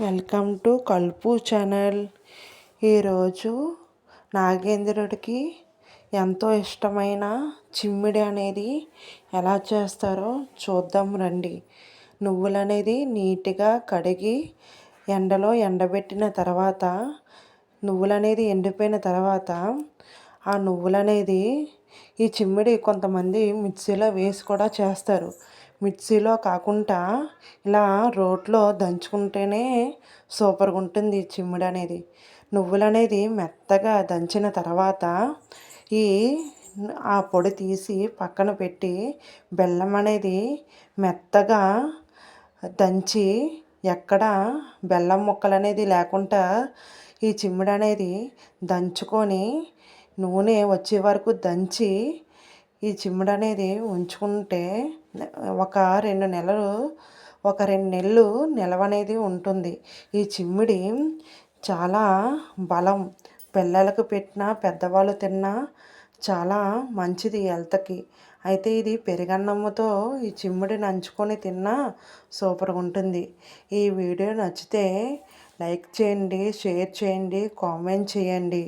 Welcome to కల్పు channel. ఈరోజు నాగేంద్రుడికి ఎంతో ఇష్టమైన చిమ్మిడి అనేది ఎలా చేస్తారో చూద్దాం రండి. నువ్వులు అనేది నీట్గా కడిగి ఎండలో ఎండబెట్టిన తర్వాత నువ్వులు అనేది ఎండిపోయిన తర్వాత ఆ నువ్వులు అనేది ఈ చిమ్మిడి కొంతమంది మిక్సీలో వేసి కూడా చేస్తారు. మిక్సీలో కాకుండా ఇలా రోట్లో దంచుకుంటేనే సూపర్గా ఉంటుంది ఈ చిమ్మిడి అనేది. నువ్వులు అనేది మెత్తగా దంచిన తర్వాత ఈ ఆ పొడి తీసి పక్కన పెట్టి బెల్లం అనేది మెత్తగా దంచి ఎక్కడ బెల్లం ముక్కలు అనేది లేకుండా ఈ చిమ్మిడి అనేది దంచుకొని నూనె వచ్చే వరకు దంచి ఈ చిమ్మిడి అనేది ఉంచుకుంటే ఒక 2 నెలలు నిలవ అనేది ఉంటుంది. ఈ చిమ్మిడి చాలా బలం. పిల్లలకు పెట్టినా పెద్దవాళ్ళు తిన్నా చాలా మంచిది హెల్త్కి. అయితే ఇది పెరుగన్నముతో ఈ చిమ్మిడి నంచుకొని తిన్నా సూపర్గా ఉంటుంది. ఈ వీడియో నచ్చితే లైక్ చేయండి, షేర్ చేయండి, కామెంట్ చేయండి.